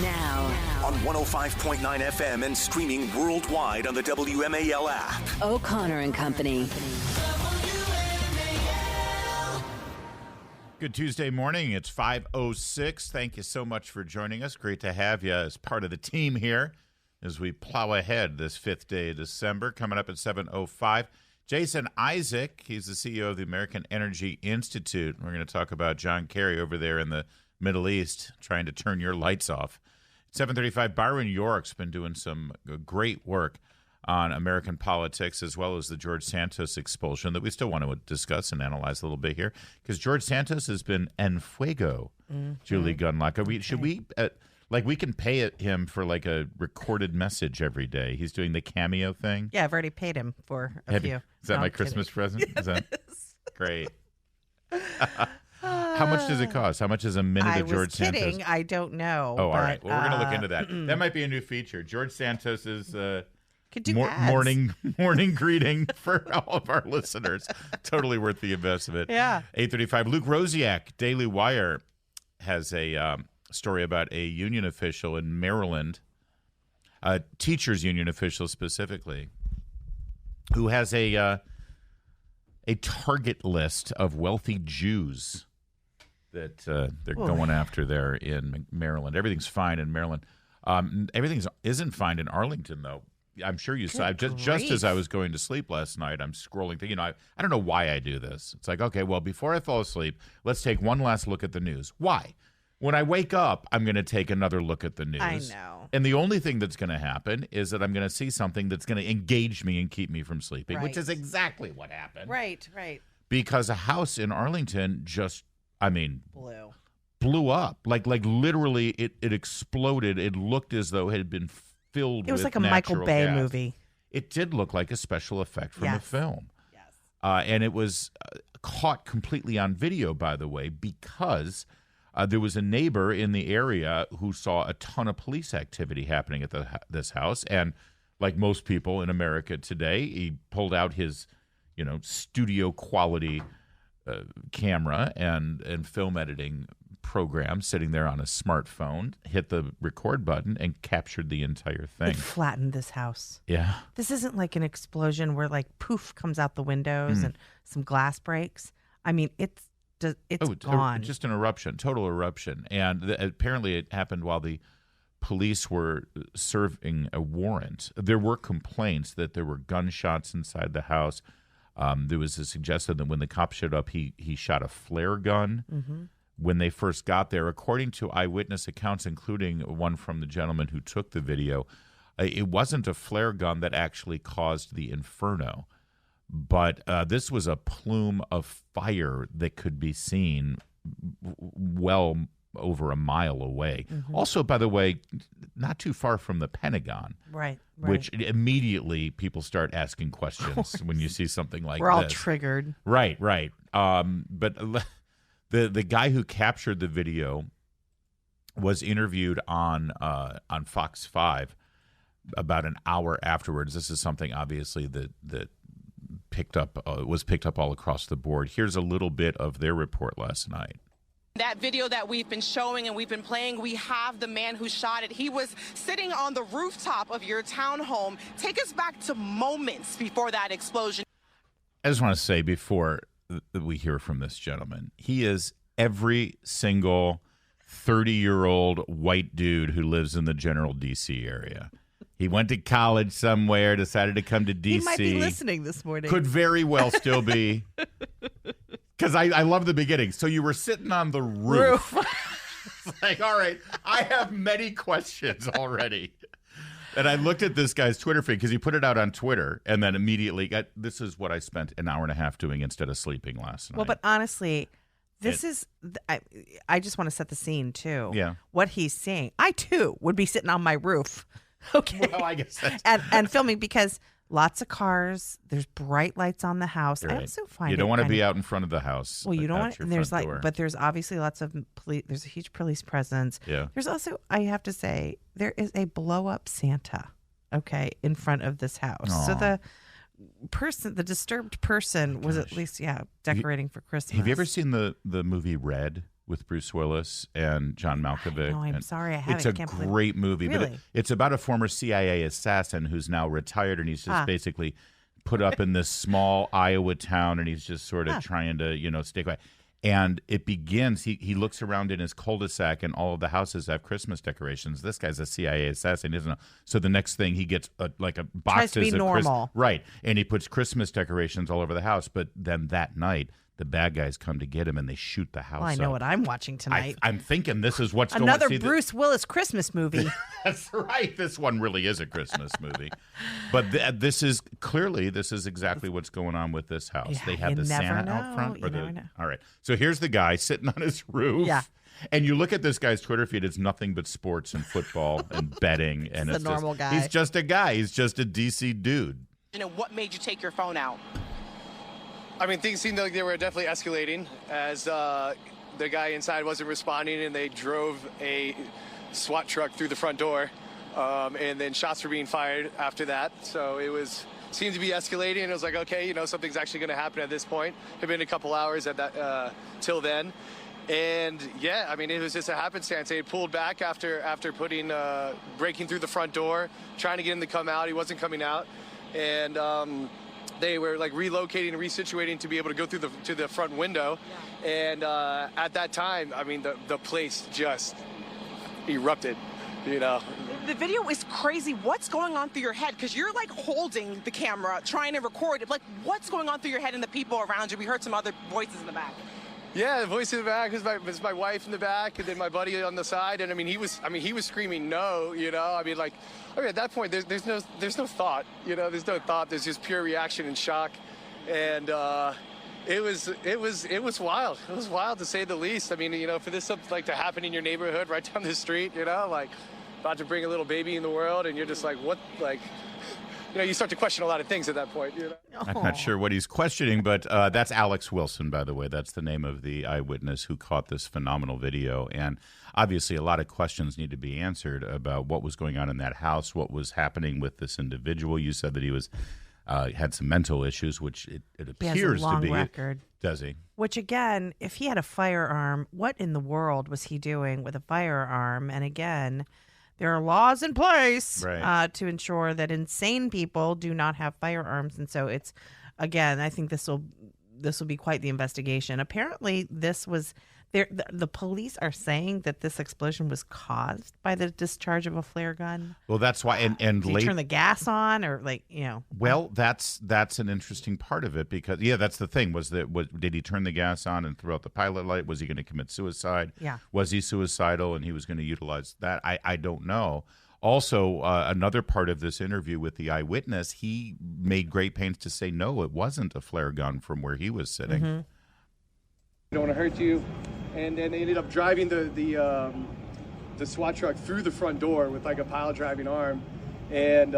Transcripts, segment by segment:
Now on 105.9 FM and streaming worldwide on the WMAL app. O'Connor and Company. Good Tuesday morning. It's 5:06. Thank you so much for joining us. Great to have you as part of the team here as we plow ahead this fifth day of December. Coming up at 7:05, Jason Isaac. He's the CEO of the American Energy Institute. We're going to talk about John Kerry over there in the Middle East trying to turn your lights off. 7:35, Byron York's been doing some great work on American politics, as well as the George Santos expulsion that we still want to discuss and analyze a little bit here, because George Santos has been en fuego, Julie Gunlock. Should we, we can pay him for like a recorded message every day. He's doing the cameo thing. Yeah, I've already paid him for a few. Is that my Christmas present? Yes. Is that great? How much does it cost? How much is a minute of George Santos? I was kidding. I don't know. Oh, all right. Well, we're going to look into that. That might be a new feature. George Santos's morning greeting for all of our listeners. Totally worth the investment. Yeah. 8:35. Luke Rosiak, Daily Wire, has a story about a union official in Maryland, a teachers union official specifically, who has a target list of wealthy Jews that they're going after there in Maryland. Everything's fine in Maryland. Everything isn't fine in Arlington, though. I'm sure you saw. Just as I was going to sleep last night, I'm scrolling through. I don't know why I do this. It's like, okay, well, before I fall asleep, let's take one last look at the news. Why? When I wake up, I'm going to take another look at the news. I know. And the only thing that's going to happen is that I'm going to see something that's going to engage me and keep me from sleeping, which is exactly what happened. Right. Because a house in Arlington just, blew up. Like literally, it exploded. It looked as though it had been filled with It was like a Michael Bay gas. movie. It did look like a special effect from a film. Yes. And it was caught completely on video, by the way, because there was a neighbor in the area who saw a ton of police activity happening at this house. And like most people in America today, he pulled out his, studio quality camera and film editing program, sitting there on a smartphone, hit the record button, and captured the entire thing. It flattened this house. Yeah. This isn't like an explosion where like poof comes out the windows and some glass breaks. I mean, it's gone. Just an eruption, total eruption. And apparently it happened while the police were serving a warrant. There were complaints that there were gunshots inside the house. There was a suggestion that when the cops showed up, he shot a flare gun when they first got there. According to eyewitness accounts, including one from the gentleman who took the video, it wasn't a flare gun that actually caused the inferno, but this was a plume of fire that could be seen well over a mile away. Also, by the way, not too far from the Pentagon. Right. Which immediately people start asking questions when you see something like We're this. all triggered. Right. But the guy who captured the video was interviewed on Fox 5 about an hour afterwards. This is something obviously that was picked up all across the board. Here's a little bit of their report last night. That video that we've been showing and we've been playing, we have the man who shot it. He was sitting on the rooftop of your townhome. Take us back to moments before that explosion. I just want to say before we hear from this gentleman, he is every single 30-year-old white dude who lives in the general D.C. area. He went to college somewhere, decided to come to D.C. He might be listening this morning. Could very well still be. Because I love the beginning. So you were sitting on the roof. It's like, all right, I have many questions already. And I looked at this guy's Twitter feed because he put it out on Twitter and then immediately this is what I spent an hour and a half doing instead of sleeping last night. Well, but honestly, I just want to set the scene, too. Yeah. What he's seeing. I, too, would be sitting on my roof. Okay. Well, I guess that's... and filming because lots of cars. There's bright lights on the house. Right. I also find you don't want to be out in front of the house. Well, you don't want. And there's door. But there's obviously lots of police. There's a huge police presence. Yeah. There's also, I have to say, there is a blow up Santa. Okay, in front of this house. Aww. So the disturbed person was at least decorating for Christmas. Have you ever seen the movie Red? with Bruce Willis and John Malkovich. No, I'm and sorry, I haven't. It's a Can't believe- great movie, but Really? it's about a former CIA assassin who's now retired, and he's just basically put up in this small Iowa town, and he's just sort of trying to, stay quiet. And it begins, he looks around in his cul-de-sac, and all of the houses have Christmas decorations. This guy's a CIA assassin, isn't he? So the next thing, he gets a box Tries to be normal. right, and he puts Christmas decorations all over the house. But then that night, the bad guys come to get him, and they shoot the house Well, I know up. what I'm watching tonight. I'm thinking this is what's Another going. Bruce Willis Christmas movie. That's right. This one really is a Christmas movie, but this is exactly what's going on with this house. Yeah, they have you the never Santa know. out front. You never know. All right. So here's the guy sitting on his roof. Yeah. And you look at this guy's Twitter feed; it's nothing but sports and football and betting. And It's a normal guy. He's just a guy. He's just a DC dude. What made you take your phone out? I mean, things seemed like they were definitely escalating as the guy inside wasn't responding, and they drove a SWAT truck through the front door, and then shots were being fired after that. So seemed to be escalating, and it was like, okay, something's actually going to happen at this point. It had been a couple hours at that till then. And yeah, I mean, it was just a happenstance. They had pulled back after breaking through the front door, trying to get him to come out. He wasn't coming out, and they were relocating and resituating to be able to go through to the front window. Yeah. And at that time, I mean, the place just erupted. The video is crazy. What's going on through your head? Because you're holding the camera, trying to record it. What's going on through your head and the people around you? We heard some other voices in the back. Yeah, the voice in the back was my wife in the back, and then my buddy on the side. And I mean, he was screaming no. I mean, at that point, there's no thought. There's no thought. There's just pure reaction and shock, and it was wild. It was wild to say the least. I mean, for this something to happen in your neighborhood right down the street, about to bring a little baby in the world, and you're just what, you start to question a lot of things at that point. I'm not sure what he's questioning, but that's Alex Wilson, by the way. That's the name of the eyewitness who caught this phenomenal video. And obviously, a lot of questions need to be answered about what was going on in that house, what was happening with this individual. You said that he was had some mental issues, which it appears He has a long to be. record. Does he? Which, again, if he had a firearm, what in the world was he doing with a firearm? And again, there are laws in place to ensure that insane people do not have firearms. And so it's, again, I think this will be quite the investigation. Apparently, this was the police are saying that this explosion was caused by the discharge of a flare gun. Well, that's why. And did he turn the gas on, or Well, that's an interesting part of it, because that's the thing. Did he turn the gas on and throw out the pilot light? Was he going to commit suicide? Yeah. Was he suicidal and he was going to utilize that? I don't know. Also, another part of this interview with the eyewitness, he made great pains to say no, it wasn't a flare gun from where he was sitting. Mm-hmm. Don't want to hurt you. And then they ended up driving the SWAT truck through the front door with a pile driving arm. And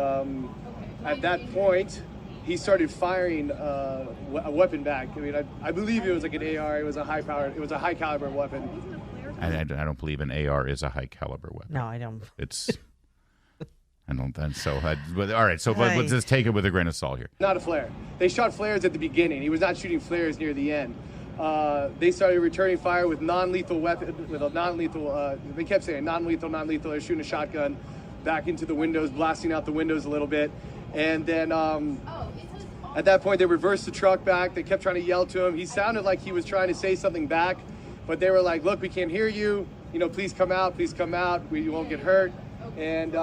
at that point, he started firing a weapon back. I mean, I believe it was an AR. It was a high caliber weapon. I don't believe an AR is a high caliber weapon. No, I don't. It's. I don't think so. But all right, so let's just take it with a grain of salt here. Not a flare. They shot flares at the beginning. He was not shooting flares near the end. They started returning fire with non-lethal weapon, with a non-lethal. They kept saying non-lethal. They're shooting a shotgun back into the windows, blasting out the windows a little bit, and then at that point they reversed the truck back. They kept trying to yell to him. He sounded like he was trying to say something back, but they were like, "Look, we can't hear you. Please come out. Please come out. You won't get hurt." And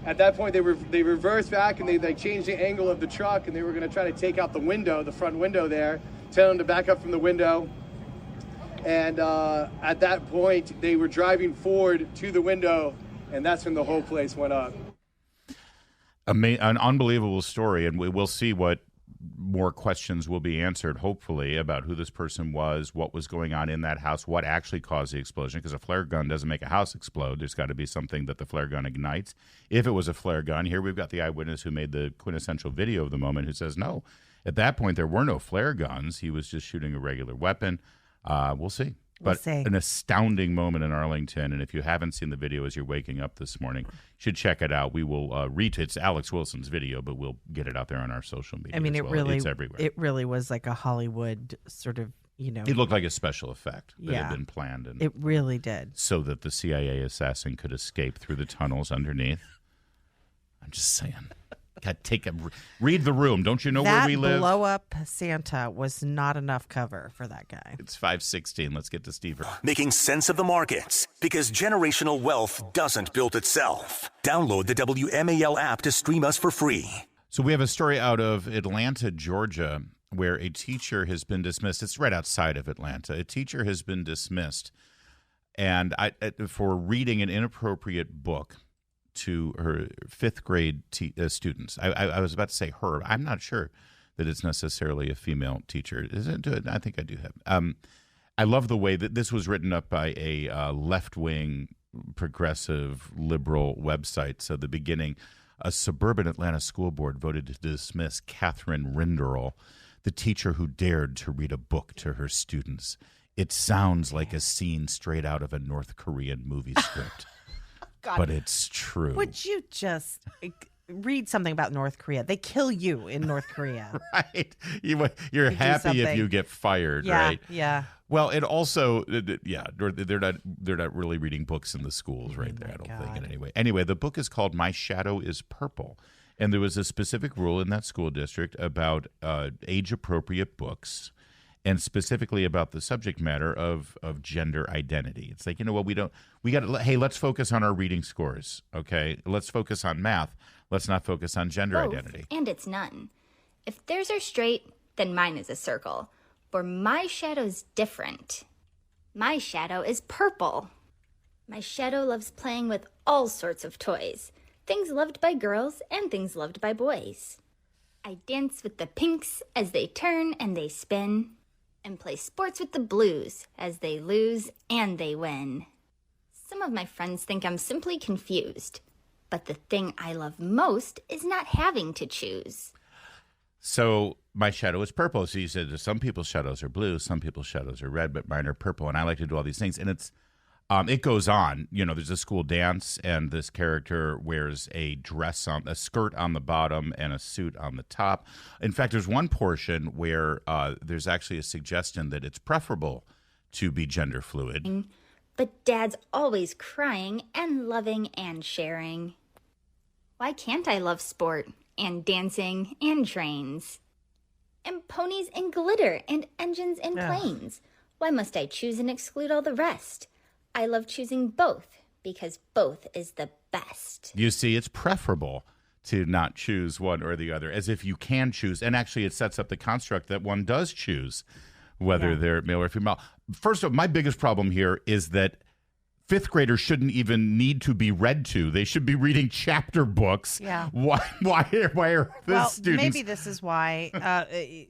at that point, they reversed back and they changed the angle of the truck, and they were going to try to take out the front window there. Tell them to back up from the window. And at that point, they were driving forward to the window, and that's when the whole place went up. An unbelievable story, and we'll see what more questions will be answered, hopefully, about who this person was, what was going on in that house, what actually caused the explosion, because a flare gun doesn't make a house explode. There's got to be something that the flare gun ignites. If it was a flare gun, here we've got the eyewitness who made the quintessential video of the moment who says, no, at that point there were no flare guns. He was just shooting a regular weapon. We'll see. But an astounding moment in Arlington, and if you haven't seen the video as you're waking up this morning, you should check it out. We will it's Alex Wilson's video, but we'll get it out there on our social media. I mean, as well. It's everywhere. It really was like a Hollywood sort of It looked like a special effect that had been planned. And it really did. So that the CIA assassin could escape through the tunnels underneath. I'm just saying. Read the room. Don't you know where we live? That blow-up Santa was not enough cover for that guy. It's 5:16. Let's get to Steve. Making sense of the markets, because generational wealth doesn't build itself. Download the WMAL app to stream us for free. So we have a story out of Atlanta, Georgia, where a teacher has been dismissed. It's right outside of Atlanta. A teacher has been dismissed for reading an inappropriate book to her fifth grade students. I was about to say her. I'm not sure that it's necessarily a female teacher. Is it? I think I do have. I love the way that this was written up by a left-wing, progressive, liberal website. So the beginning, a suburban Atlanta school board voted to dismiss Catherine Rinderl, the teacher who dared to read a book to her students. It sounds like a scene straight out of a North Korean movie script. God. But it's true. Would you just read something about North Korea? They kill you in North Korea. Right. You're happy if you get fired, right? Yeah. Well, it also, they're not really reading books in the schools right there, I don't think. Anyway, the book is called My Shadow is Purple. And there was a specific rule in that school district about age-appropriate books, and specifically about the subject matter of gender identity. It's like, let's focus on our reading scores, okay? Let's focus on math. Let's not focus on gender identity. And it's none. If theirs are straight, then mine is a circle. For my shadow's different. My shadow is purple. My shadow loves playing with all sorts of toys. Things loved by girls and things loved by boys. I dance with the pinks as they turn and they spin, and play sports with the blues as they lose and they win. Some of my friends think I'm simply confused, but the thing I love most is not having to choose. So my shadow is purple. So you said some people's shadows are blue, some people's shadows are red, but mine are purple, and I like to do all these things. And it goes on. There's a school dance, and this character wears a skirt on the bottom and a suit on the top. In fact, there's one portion where there's actually a suggestion that it's preferable to be gender fluid. But Dad's always crying and loving and sharing. Why can't I love sport and dancing and trains? And ponies and glitter and engines and planes? Why must I choose and exclude all the rest? I love choosing both because both is the best. You see, it's preferable to not choose one or the other, as if you can choose. And actually, it sets up the construct that one does choose whether they're male or female. First of all, my biggest problem here is that fifth graders shouldn't even need to be read to. They should be reading chapter books. Yeah. Why are the students? Maybe this is why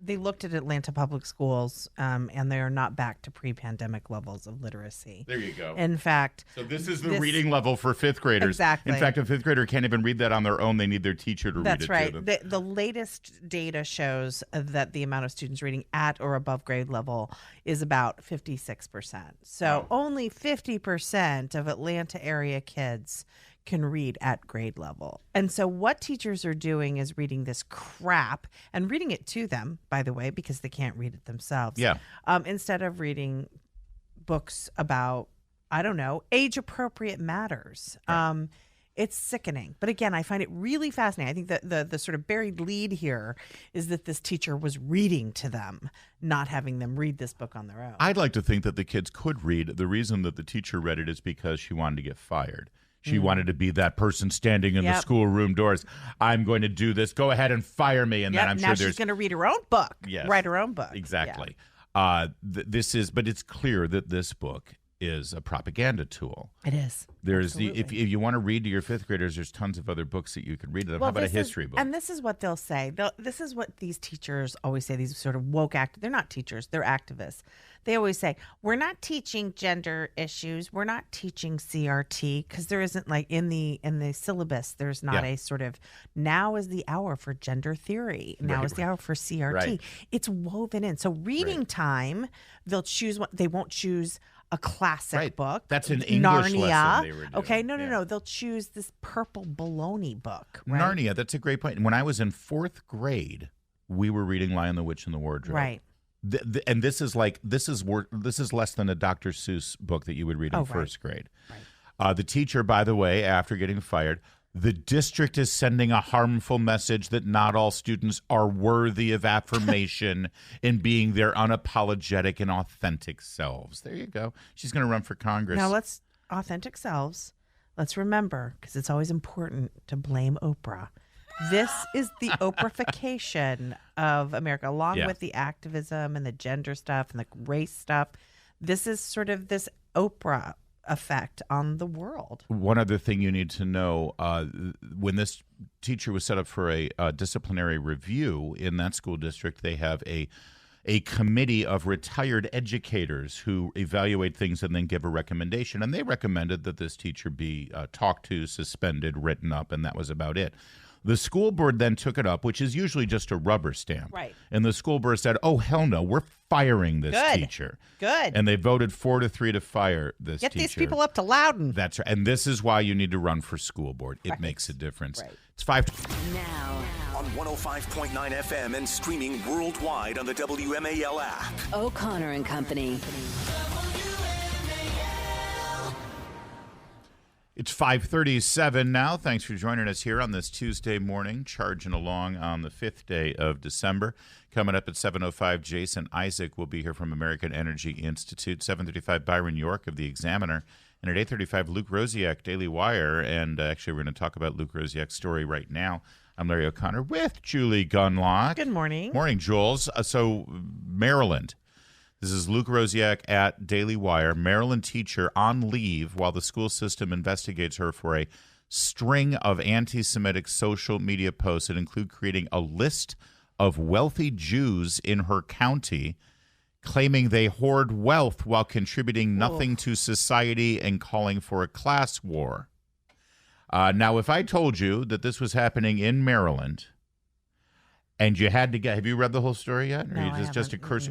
they looked at Atlanta public schools, and they are not back to pre-pandemic levels of literacy. There you go. In fact, so this is the reading level for fifth graders. Exactly. In fact, a fifth grader can't even read that on their own. They need their teacher to read it to them. That's right. The latest data shows that the amount of students reading at or above grade level is about 56%. So only 50% of Atlanta area kids can read at grade level. And so what teachers are doing is reading this crap and reading it to them, by the way, because they can't read it themselves. Yeah. Instead of reading books about, age appropriate matters. Right. It's sickening. But again, I find it really fascinating. I think that the sort of buried lead here is that this teacher was reading to them, not having them read this book on their own. I'd like to think that the kids could read. The reason that the teacher read it is because she wanted to get fired. She wanted to be that person standing in the schoolroom doors. I'm going to do this. Go ahead and fire me. And then I'm now sure she's going to read her own book. Yes, write her own book. Exactly. But it's clear that this book is a propaganda tool. It is. If you want to read to your fifth graders, there's tons of other books that you could read to them. How about a history book? And this is what they'll say. This is what these teachers always say. These sort of woke they're not teachers. They're activists. They always say, we're not teaching gender issues. We're not teaching CRT because there isn't in the syllabus. There's not a sort of now is the hour for gender theory. Now is the hour for CRT. Right. It's woven in. So reading time, they'll choose what they won't choose a classic book. That's an English Narnia. Lesson they were doing. Okay, no. They'll choose this purple baloney book. Right? Narnia, that's a great point. When I was in fourth grade, we were reading Lion, the Witch, and the Wardrobe. Right. And this is less than a Dr. Seuss book that you would read in first grade. Right. The teacher, by the way, after getting fired, the district is sending a harmful message that not all students are worthy of affirmation in being their unapologetic and authentic selves. There you go. She's going to run for Congress. Now authentic selves. Let's remember, because it's always important to blame Oprah. This is the Oprahfication of America, along with the activism and the gender stuff and the race stuff. This is sort of this Oprah effect on the world. One other thing you need to know, when this teacher was set up for a disciplinary review in that school district, they have a committee of retired educators who evaluate things and then give a recommendation. And they recommended that this teacher be talked to, suspended, written up, and that was about it. The school board then took it up, which is usually just a rubber stamp. Right. And the school board said, oh, hell no, we're firing this teacher. Good. And they voted 4-3 to fire this teacher. Get these people up to Loudon. That's right. And this is why you need to run for school board. It makes a difference. Right. It's 5. Now on 105.9 FM and streaming worldwide on the WMAL app. O'Connor and Company. It's 5:37 now. Thanks for joining us here on this Tuesday morning, charging along on the 5th day of December. Coming up at 7:05, Jason Isaac will be here from American Energy Institute. 7:35, Byron York of The Examiner. And at 8:35, Luke Rosiak, Daily Wire. And actually, we're going to talk about Luke Rosiak's story right now. I'm Larry O'Connor with Julie Gunlock. Good morning. Morning, Jules. So, Maryland. This is Luke Rosiak at Daily Wire. Maryland teacher on leave while the school system investigates her for a string of anti-Semitic social media posts that include creating a list of wealthy Jews in her county, claiming they hoard wealth while contributing nothing to society and calling for a class war. Now, if I told you that this was happening in Maryland and you had to get, have you read the whole story yet? No, I just occurs.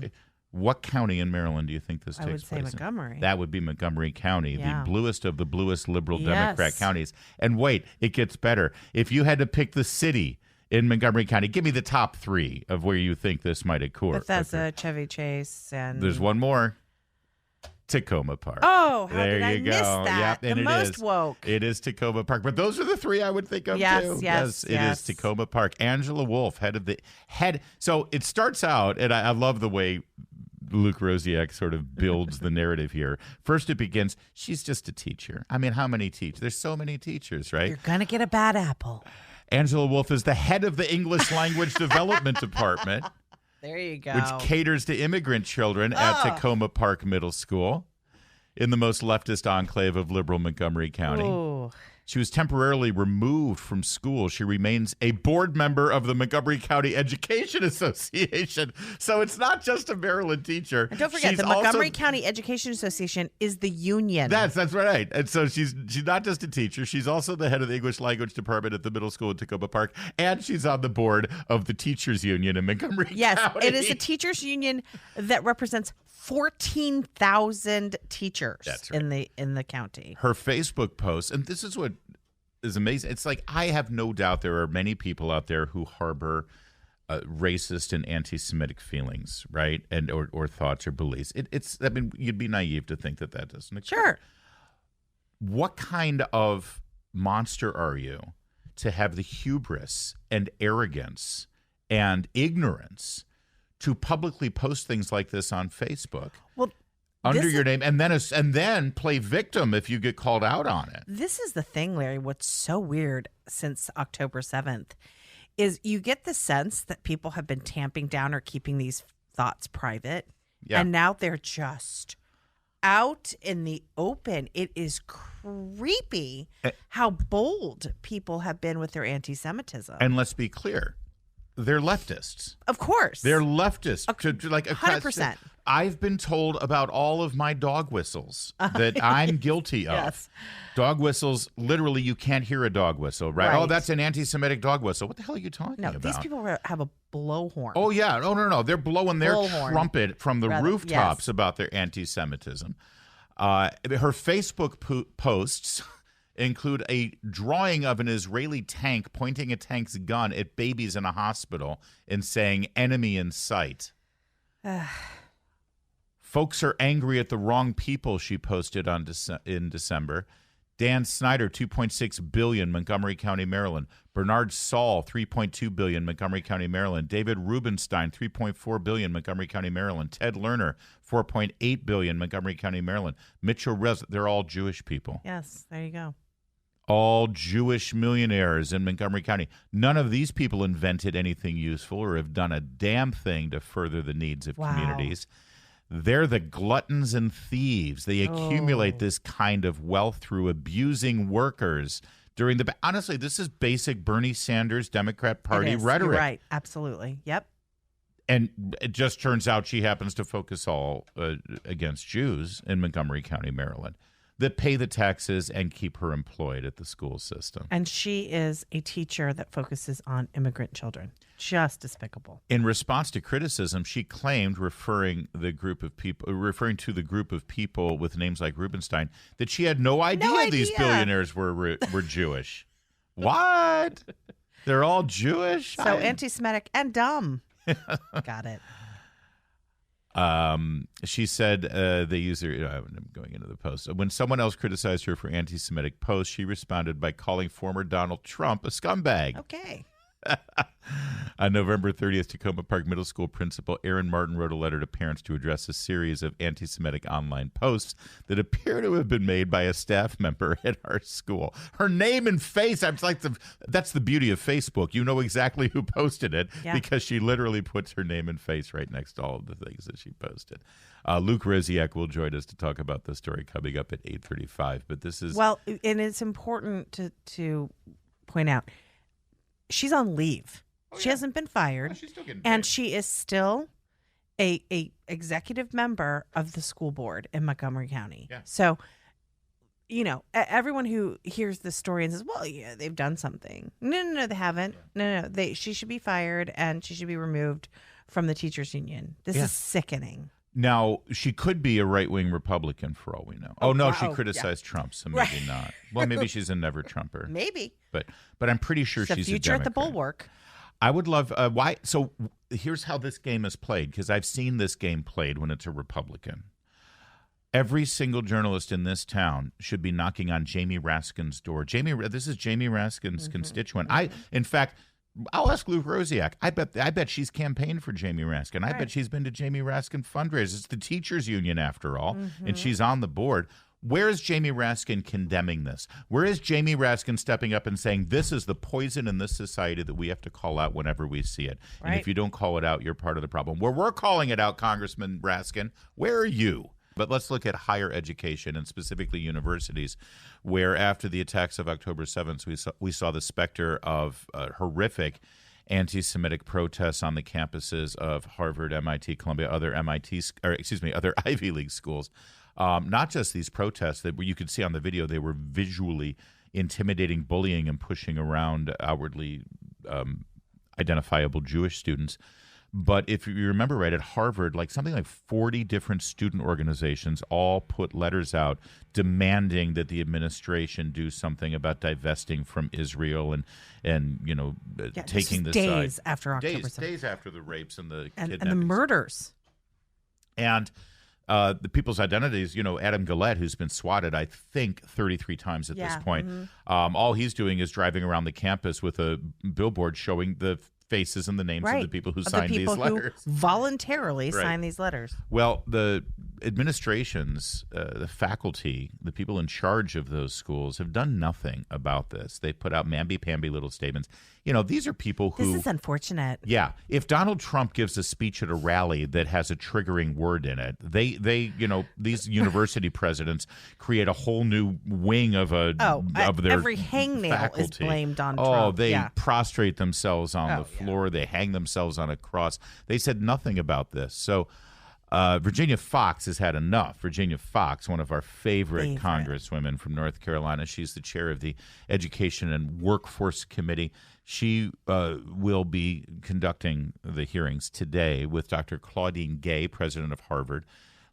What county in Maryland do you think this takes place in? I would say Montgomery. That would be Montgomery County, the bluest of the bluest liberal Democrat counties. And wait, it gets better. If you had to pick the city in Montgomery County, give me the top 3 of where you think this might occur. Bethesda, Chevy Chase, and... There's one more. Tacoma Park. Oh, how there did I miss that? Yep, the most woke. It is Tacoma Park. But those are the 3 I would think of, too. Yes, It is Tacoma Park. Angela Wolf, head. So it starts out, and I love the way Luke Rosiak sort of builds the narrative here. First, it begins, she's just a teacher. I mean, how many teachers? There's so many teachers, right? You're going to get a bad apple. Angela Wolf is the head of the English Language Development Department. There you go. Which caters to immigrant children at Tacoma Park Middle School in the most leftist enclave of liberal Montgomery County. Ooh. She was temporarily removed from school. She remains a board member of the Montgomery County Education Association. So it's not just a Maryland teacher. And don't forget, the Montgomery County Education Association is the union. That's right. And so she's not just a teacher. She's also the head of the English Language Department at the middle school in Tacoma Park. And she's on the board of the Teachers Union in Montgomery County. Yes, it is a teachers union that represents 14,000 teachers in the county. Her Facebook post, and this is what is amazing. It's like, I have no doubt there are many people out there who harbor racist and anti-Semitic feelings, right? And or thoughts or beliefs. I mean, you'd be naive to think that doesn't occur. Sure. What kind of monster are you to have the hubris and arrogance and ignorance to publicly post things like this on Facebook under your name and then play victim if you get called out on it? This is the thing, Larry. What's so weird since October 7th is you get the sense that people have been tamping down or keeping these thoughts private. Yeah. And now they're just out in the open. It is creepy how bold people have been with their anti-Semitism. And let's be clear. They're leftists. Of course. They're leftists. Like 100%. I've been told about all of my dog whistles that I'm guilty of. Yes. Dog whistles, literally, you can't hear a dog whistle, right? Oh, that's an anti-Semitic dog whistle. What the hell are you talking about? No, these people have a blowhorn. Oh, yeah. No. They're blowing their trumpet from the rooftops about their anti-Semitism. Her Facebook posts include a drawing of an Israeli tank pointing a tank's gun at babies in a hospital and saying, enemy in sight. Folks are angry at the wrong people, she posted in December. Dan Snyder, $2.6 billion, Montgomery County, Maryland. Bernard Saul, $3.2 billion, Montgomery County, Maryland. David Rubenstein, $3.4 billion, Montgomery County, Maryland. Ted Lerner, $4.8 billion, Montgomery County, Maryland. Mitchell they're all Jewish people. Yes, there you go. All Jewish millionaires in Montgomery County. None of these people invented anything useful or have done a damn thing to further the needs of communities. They're the gluttons and thieves. They accumulate this kind of wealth through abusing workers during the. Honestly, this is basic Bernie Sanders Democrat Party rhetoric. You're right. Absolutely. Yep. And it just turns out she happens to focus all against Jews in Montgomery County, Maryland, that pay the taxes and keep her employed at the school system. And she is a teacher that focuses on immigrant children. Just despicable. In response to criticism, she claimed, referring to the group of people with names like Rubenstein, that she had no idea these billionaires were Jewish. What? They're all Jewish? So anti-Semitic and dumb. Got it. She said they use her. I'm going into the post. When someone else criticized her for anti-Semitic posts, she responded by calling former Donald Trump a scumbag. Okay. On November 30th, Tacoma Park Middle School principal Aaron Martin wrote a letter to parents to address a series of anti-Semitic online posts that appear to have been made by a staff member at our school. Her name and face, I'm like, that's the beauty of Facebook. You know exactly who posted it because she literally puts her name and face right next to all of the things that she posted. Luke Rosiak will join us to talk about the story coming up at 8:35. But this is... Well, and it's important to point out, she's on leave. She hasn't been fired. She's still getting and paid. she is still a executive member of the school board in Montgomery County. Yeah. So, everyone who hears this story and says, well, yeah, they've done something. No, they haven't. No. She should be fired and she should be removed from the teachers union. This is sickening. Now, she could be a right-wing Republican for all we know. She criticized Trump, so maybe not. Well, maybe she's a never-Trumper. Maybe. But I'm pretty sure she's a future at the Democrat. bulwark. I would love why. So here's how this game is played, because I've seen this game played when it's a Republican. Every single journalist in this town should be knocking on Jamie Raskin's door. This is Jamie Raskin's constituent. In fact, I'll ask Luke Rosiak. I bet she's campaigned for Jamie Raskin. I bet she's been to Jamie Raskin fundraisers. It's the teachers union after all, and she's on the board. Where is Jamie Raskin condemning this? Where is Jamie Raskin stepping up and saying this is the poison in this society that we have to call out whenever we see it? Right. And if you don't call it out, you're part of the problem. Where we're calling it out, Congressman Raskin, where are you? But let's look at higher education and specifically universities, where after the attacks of October 7th, we saw the specter of horrific anti-Semitic protests on the campuses of Harvard, MIT, Columbia, other Ivy League schools. Not just these protests that you could see on the video, they were visually intimidating, bullying, and pushing around outwardly identifiable Jewish students. But if you remember right, at Harvard, something like 40 different student organizations all put letters out demanding that the administration do something about divesting from Israel and taking the days side. After October 7th. Days after the rapes and the and kidnappings. the murders. And the people's identities, Adam Gillette, who's been swatted, I think, 33 times at this point. All he's doing is driving around the campus with a billboard showing the faces and the names of the people who signed these letters. Who voluntarily signed these letters. Well, the administrations, the faculty, the people in charge of those schools have done nothing about this. They put out mamby-pamby little statements. These are people who... This is unfortunate. Yeah. If Donald Trump gives a speech at a rally that has a triggering word in it, these university presidents create a whole new wing of their every hangnail faculty. Is blamed on Trump. Oh, they prostrate themselves on the floor. They hang themselves on a cross. They said nothing about this. So Virginia Fox has had enough. Virginia Fox, one of our favorite congresswomen from North Carolina. She's the chair of the Education and Workforce Committee. She will be conducting the hearings today with Dr. Claudine Gay, president of Harvard,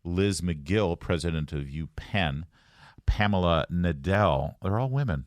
Liz McGill, president of UPenn, Pamela Nadell. They're all women.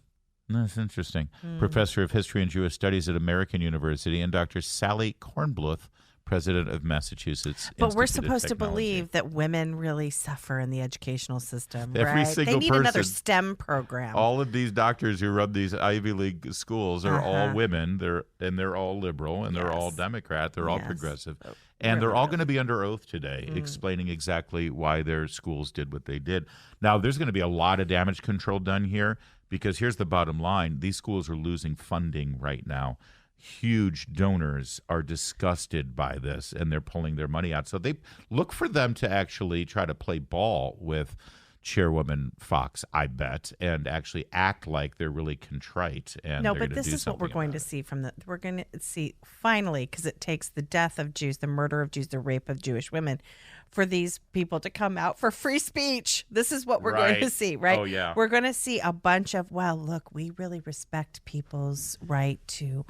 That's interesting. Professor of History and Jewish Studies at American University, and Dr. Sally Kornbluth, president of Massachusetts. But we're Institute of supposed to Technology. believe that women really suffer in the educational system, Every right? single They need another person. STEM program. All of these doctors who run these Ivy League schools are all women. They're all liberal, and they're all Democrat. They're all progressive. And they're all going to be under oath today, explaining exactly why their schools did what they did. Now, there's going to be a lot of damage control done here, because here's the bottom line. These schools are losing funding right now. Huge donors are disgusted by this, and they're pulling their money out. So they look for them to actually try to play ball with Chairwoman Fox, I bet, and actually act like they're really contrite. And no, but this is what we're going to see we're going to see finally, because it takes the death of Jews, the murder of Jews, the rape of Jewish women, for these people to come out for free speech. This is what we're going to see, right? Oh, yeah. We're going to see a bunch of, well, look, we really respect people's right to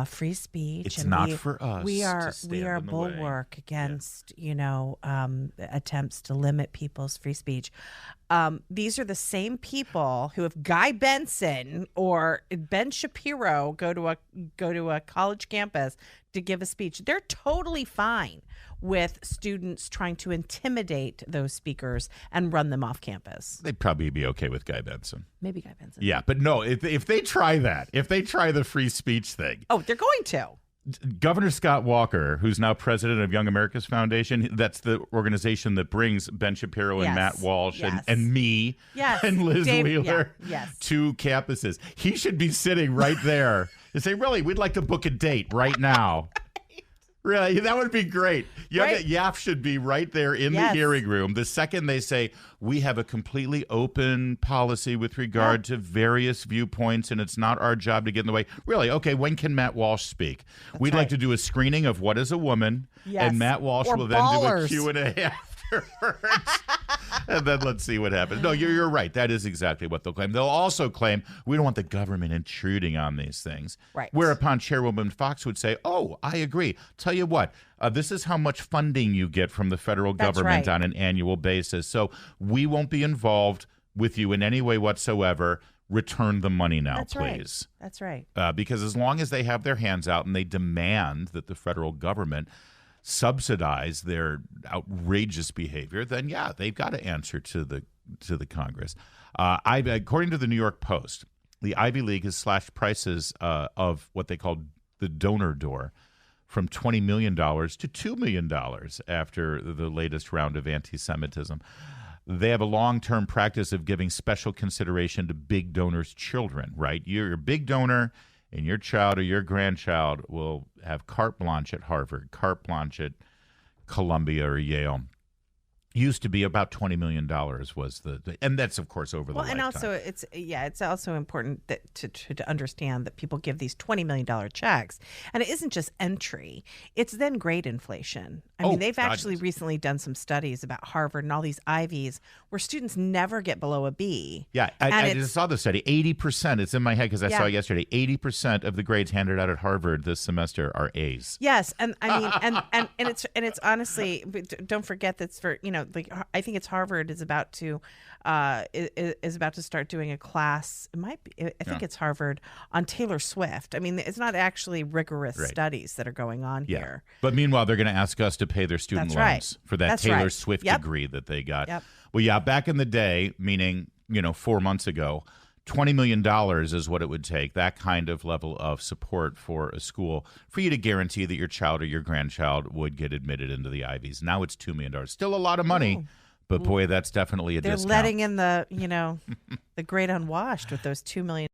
free speech. It's and not for us. We are to stand in the bulwark way. against attempts to limit people's free speech. These are the same people who, if Guy Benson or Ben Shapiro go to a college campus to give a speech, they're totally fine with students trying to intimidate those speakers and run them off campus. They'd probably be okay with Guy Benson. Maybe Guy Benson. Yeah, but no, if they try that, if they try the free speech thing. Oh, they're going to. Governor Scott Walker, who's now president of Young America's Foundation, that's the organization that brings Ben Shapiro and Matt Walsh and me and Liz Wheeler to campuses. He should be sitting right there and say, really, we'd like to book a date right now. Really, that would be great. YAF should be right there in the hearing room. The second they say, we have a completely open policy with regard to various viewpoints, and it's not our job to get in the way. Really, okay, when can Matt Walsh speak? We'd like to do a screening of What is a Woman, and Matt Walsh will then do a Q&A afterwards. And then let's see what happens. No, you're right. That is exactly what they'll claim. They'll also claim we don't want the government intruding on these things. Right. Whereupon Chairwoman Fox would say, oh, I agree. Tell you what, this is how much funding you get from the federal government on an annual basis. So we won't be involved with you in any way whatsoever. Return the money now, please. That's right. Because as long as they have their hands out and they demand that the federal government subsidize their outrageous behavior, then they've got to answer to the Congress. According to the New York Post, the Ivy League has slashed prices of what they call the donor door from $20 million to $2 million after the latest round of anti-Semitism. They have a long-term practice of giving special consideration to big donors' children, right? You're a big donor, and your child or your grandchild will have carte blanche at Harvard, carte blanche at Columbia or Yale. Used to be about $20 million was and that's of course over the lifetime. And also it's also important that to understand that people give these $20 million checks, and it isn't just entry; it's then grade inflation. I mean, they've actually recently done some studies about Harvard and all these Ivies where students never get below a B. Yeah, I just saw the study. 80%. It's in my head because I saw it yesterday. 80% of the grades handed out at Harvard this semester are A's. Yes, and I mean, and it's honestly, don't forget that's for like I think it's Harvard is about to start doing a class. It might be. I think it's Harvard on Taylor Swift. I mean, it's not actually rigorous studies that are going on here. But meanwhile, they're going to ask us to pay their student loans for that Taylor Swift degree that they got. Yep. Well, back in the day, meaning 4 months ago, $20 million is what it would take, that kind of level of support for a school, for you to guarantee that your child or your grandchild would get admitted into the Ivies. Now it's $2 million. Still a lot of money, but boy, that's definitely a discount. They're letting in the, the great unwashed with those $2 million.